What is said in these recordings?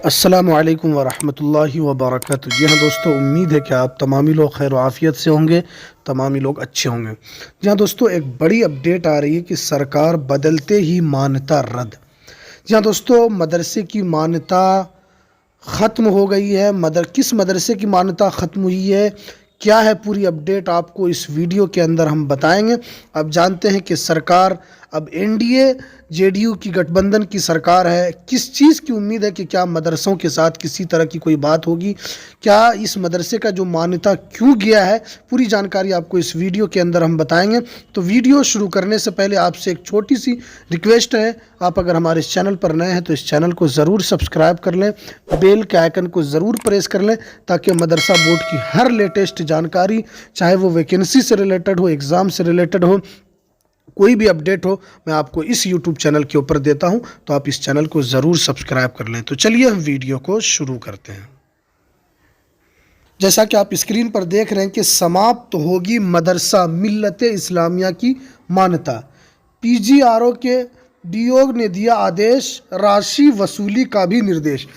अस्सलामु अलैकुम वरहमतुल्लाहि वबरकातुहू। जी हाँ दोस्तों, उम्मीद है कि आप तमामी लोग खैर आफ़ियत से होंगे, तमामी लोग अच्छे होंगे। जी हाँ दोस्तों, एक बड़ी अपडेट आ रही है कि सरकार बदलते ही मान्यता रद्द। जी हाँ दोस्तों, मदरसे की मान्यता ख़त्म हो गई है। किस मदरसे की मान्यता ख़त्म हुई है, क्या है पूरी अपडेट आपको इस वीडियो के अंदर हम बताएंगे। अब जानते हैं कि सरकार अब एनडीए जेडीयू की गठबंधन की सरकार है। किस चीज़ की उम्मीद है कि क्या मदरसों के साथ किसी तरह की कोई बात होगी, क्या इस मदरसे का जो मान्यता क्यों गया है, पूरी जानकारी आपको इस वीडियो के अंदर हम बताएंगे। तो वीडियो शुरू करने से पहले आपसे एक छोटी सी रिक्वेस्ट है, आप अगर हमारे इस चैनल पर नए हैं तो इस चैनल को ज़रूर सब्सक्राइब कर लें, बेल के आइकन को ज़रूर प्रेस कर लें, ताकि मदरसा बोर्ड की हर लेटेस्ट जानकारी, चाहे वो वैकेंसी से रिलेटेड हो, एग्ज़ाम से रिलेटेड हो, कोई भी अपडेट हो, मैं आपको इस यूट्यूब चैनल के ऊपर देता हूं। तो आप इस चैनल को ज़रूर सब्सक्राइब कर लें। तो चलिए हम वीडियो को शुरू करते हैं। जैसा कि आप स्क्रीन पर देख रहे हैं कि समाप्त होगी मदरसा मिल्लते इस्लामिया की मान्यता। पीजीआरओ के डीओ ने दिया आदेश, राशि वसूली का भी निर्देश।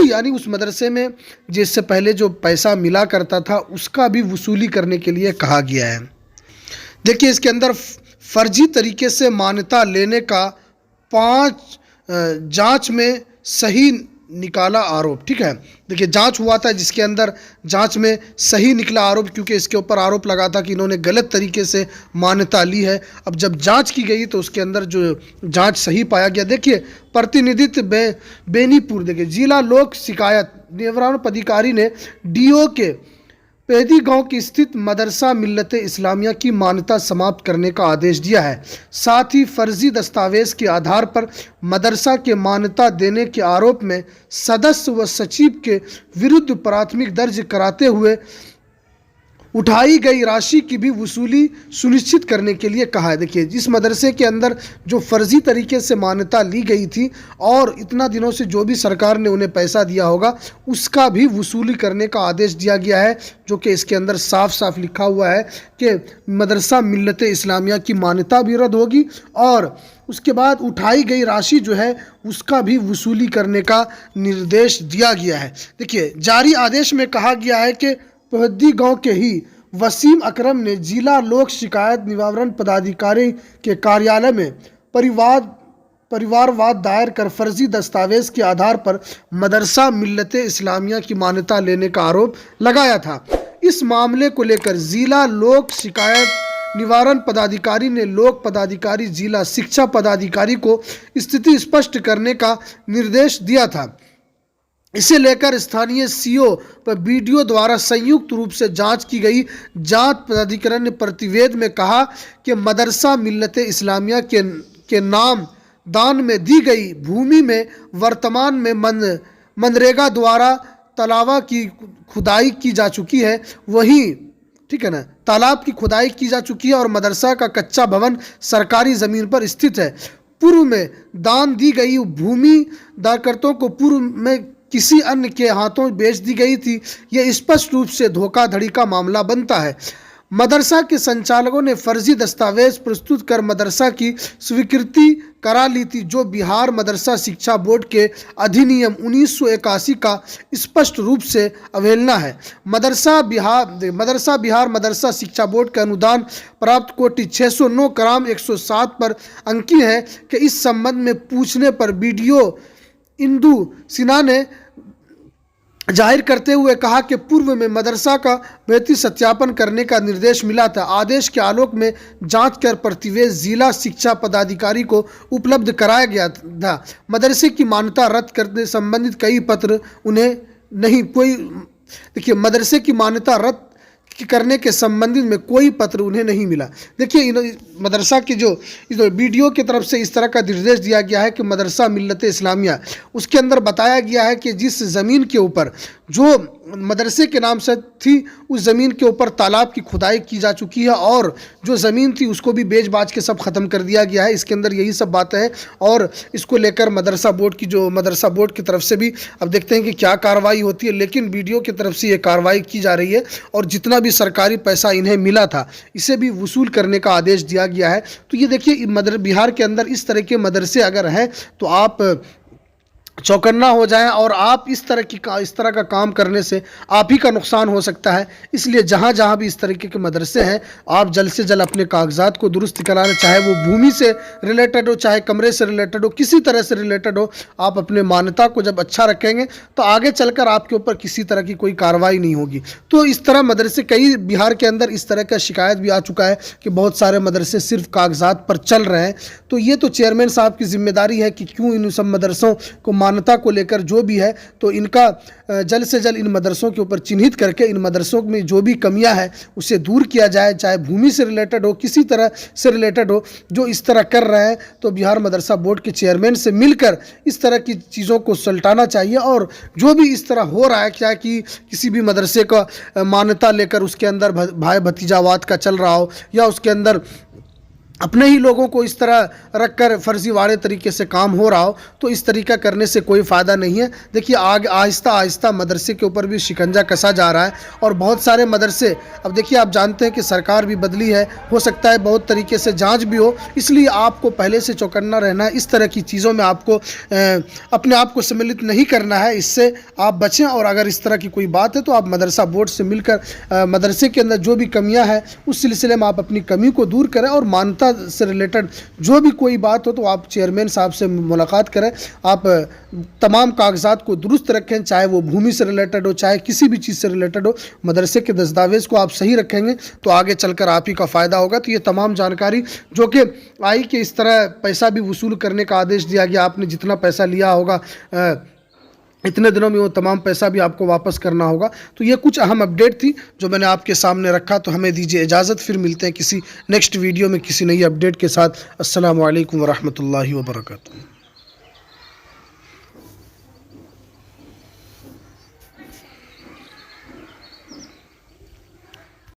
यानी उस मदरसे में जिससे पहले जो पैसा मिला करता था उसका भी वसूली करने के लिए कहा गया है। देखिए, इसके अंदर फर्जी तरीके से मान्यता लेने का 5 जांच में सही निकाला आरोप। ठीक है, देखिए जांच हुआ था जिसके अंदर जांच में सही निकला आरोप, क्योंकि इसके ऊपर आरोप लगा था कि इन्होंने गलत तरीके से मान्यता ली है। अब जब जांच की गई तो उसके अंदर जो जांच सही पाया गया। देखिए, प्रतिनिधित्व बेनीपुर, देखिए जिला लोक शिकायत निवारण पदाधिकारी ने डीओ के पैदी गांव की स्थित मदरसा मिल्लते इस्लामिया की मान्यता समाप्त करने का आदेश दिया है। साथ ही फर्जी दस्तावेज के आधार पर मदरसा के मान्यता देने के आरोप में सदस्य व सचिव के विरुद्ध प्राथमिक दर्ज कराते हुए उठाई गई राशि की भी वसूली सुनिश्चित करने के लिए कहा है। देखिए, जिस मदरसे के अंदर जो फर्जी तरीके से मान्यता ली गई थी और इतना दिनों से जो भी सरकार ने उन्हें पैसा दिया होगा उसका भी वसूली करने का आदेश दिया गया है, जो कि इसके अंदर साफ साफ लिखा हुआ है कि मदरसा मिल्लते इस्लामिया की मान्यता भी रद्द होगी और उसके बाद उठाई गई राशि जो है उसका भी वसूली करने का निर्देश दिया गया है। देखिए, जारी आदेश में कहा गया है कि पोहद्दी गांव के ही वसीम अकरम ने जिला लोक शिकायत निवारण पदाधिकारी के कार्यालय में परिवारवाद दायर कर फर्जी दस्तावेज के आधार पर मदरसा मिल्लते इस्लामिया की मान्यता लेने का आरोप लगाया था। इस मामले को लेकर जिला लोक शिकायत निवारण पदाधिकारी ने लोक पदाधिकारी जिला शिक्षा पदाधिकारी को स्थिति स्पष्ट करने का निर्देश दिया था। इसे लेकर स्थानीय सीओ पर वीडियो द्वारा संयुक्त रूप से जांच की गई। जांच प्राधिकरण ने प्रतिवेदन में कहा कि मदरसा मिल्लते इस्लामिया के नाम दान में दी गई भूमि में वर्तमान में मनरेगा द्वारा तालाब की खुदाई की जा चुकी है। वहीं ठीक है ना, तालाब की खुदाई की जा चुकी है और मदरसा का कच्चा भवन सरकारी ज़मीन पर स्थित है। पूर्व में दान दी गई भूमि दानकर्ताओं को पूर्व में किसी अन्य के हाथों बेच दी गई थी। यह स्पष्ट रूप से धोखाधड़ी का मामला बनता है। मदरसा के संचालकों ने फर्जी दस्तावेज प्रस्तुत कर मदरसा की स्वीकृति करा ली थी, जो बिहार मदरसा शिक्षा बोर्ड के अधिनियम 1981 का स्पष्ट रूप से अवहेलना है। मदरसा बिहार मदरसा शिक्षा बोर्ड के अनुदान प्राप्त कोटि 609 क्रम 107 पर अंकित है कि इस संबंध में पूछने पर बीडीओ इंदु सिन्हा ने जाहिर करते हुए कहा कि पूर्व में मदरसा का बेहतरीन सत्यापन करने का निर्देश मिला था। आदेश के आलोक में जांच कर प्रतिवेदन जिला शिक्षा पदाधिकारी को उपलब्ध कराया गया था। मदरसे की मान्यता रद्द करने संबंधित कई पत्र उन्हें नहीं कोई देखिए, मदरसे की मान्यता रद्द करने के संबंधित में कोई पत्र उन्हें नहीं मिला। देखिए, मदरसा की जो वीडियो की तरफ से इस तरह का निर्देश दिया गया है कि मदरसा मिल्लते इस्लामिया, उसके अंदर बताया गया है कि जिस ज़मीन के ऊपर जो मदरसे के नाम से थी उस ज़मीन के ऊपर तालाब की खुदाई की जा चुकी है और जो ज़मीन थी उसको भी बेच बाच के सब ख़त्म कर दिया गया है। इसके अंदर यही सब बातें हैं और इसको लेकर मदरसा बोर्ड की तरफ से भी अब देखते हैं कि क्या कार्रवाई होती है, लेकिन वीडियो की तरफ से ये कार्रवाई की जा रही है और जितना भी सरकारी पैसा इन्हें मिला था इसे भी वसूल करने का आदेश दिया गया है। तो ये देखिए, बिहार के अंदर इस तरह के मदरसे अगर हैं तो आप चौकन्ना हो जाएं और आप इस तरह का काम करने से आप ही का नुकसान हो सकता है। इसलिए जहाँ जहाँ भी इस तरीके के मदरसे हैं, आप जल्द से जल्द अपने कागजात को दुरुस्त कराना, चाहे वो भूमि से रिलेटेड हो, चाहे कमरे से रिलेटेड हो, किसी तरह से रिलेटेड हो। आप अपने मान्यता को जब अच्छा रखेंगे तो आगे चलकर आपके ऊपर किसी तरह की कोई कार्रवाई नहीं होगी। तो इस तरह मदरसे, कई बिहार के अंदर इस तरह का शिकायत भी आ चुका है कि बहुत सारे मदरसे सिर्फ कागजात पर चल रहे हैं। तो ये तो चेयरमैन साहब की जिम्मेदारी है कि क्यों इन सब मदरसों को मान्यता को लेकर जो भी है, तो इनका जल्द से जल्द इन मदरसों के ऊपर चिन्हित करके इन मदरसों में जो भी कमियां हैं उसे दूर किया जाए, चाहे भूमि से रिलेटेड हो, किसी तरह से रिलेटेड हो। जो इस तरह कर रहे हैं तो बिहार मदरसा बोर्ड के चेयरमैन से मिलकर इस तरह की चीज़ों को सुलटाना चाहिए। और जो भी इस तरह हो रहा है, क्या कि किसी भी मदरसे का मान्यता लेकर उसके अंदर भाई भतीजावाद का चल रहा हो, या उसके अंदर अपने ही लोगों को इस तरह रखकर फर्जीवाड़े तरीके से काम हो रहा हो, तो इस तरीका करने से कोई फ़ायदा नहीं है। देखिए, आगे आहिस्ता आहिस्ता मदरसे के ऊपर भी शिकंजा कसा जा रहा है और बहुत सारे मदरसे, अब देखिए आप जानते हैं कि सरकार भी बदली है, हो सकता है बहुत तरीके से जांच भी हो, इसलिए आपको पहले से चौकन्ना रहना है। इस तरह की चीज़ों में आपको अपने आप को सम्मिलित नहीं करना है, इससे आप बचें। और अगर इस तरह की कोई बात है तो आप मदरसा बोर्ड से मिलकर मदरसे के अंदर जो भी कमियाँ हैं उस सिलसिले में आप अपनी कमी को दूर करें, और मानता से रिलेटेड जो भी कोई बात हो तो आप चेयरमैन साहब से मुलाकात करें। आप तमाम कागजात को दुरुस्त रखें, चाहे वो भूमि से रिलेटेड हो, चाहे किसी भी चीज़ से रिलेटेड हो। मदरसे के दस्तावेज़ को आप सही रखेंगे तो आगे चलकर आप ही का फ़ायदा होगा। तो ये तमाम जानकारी जो कि आई कि इस तरह पैसा भी वसूल करने का आदेश दिया गया, आपने जितना पैसा लिया होगा इतने दिनों में वो तमाम पैसा भी आपको वापस करना होगा। तो ये कुछ अहम अपडेट थी जो मैंने आपके सामने रखा। तो हमें दीजिए इजाज़त, फिर मिलते हैं किसी नेक्स्ट वीडियो में किसी नई अपडेट के साथ। अस्सलामु अलैकुम वरहमतुल्लाहि वबरकातुहू।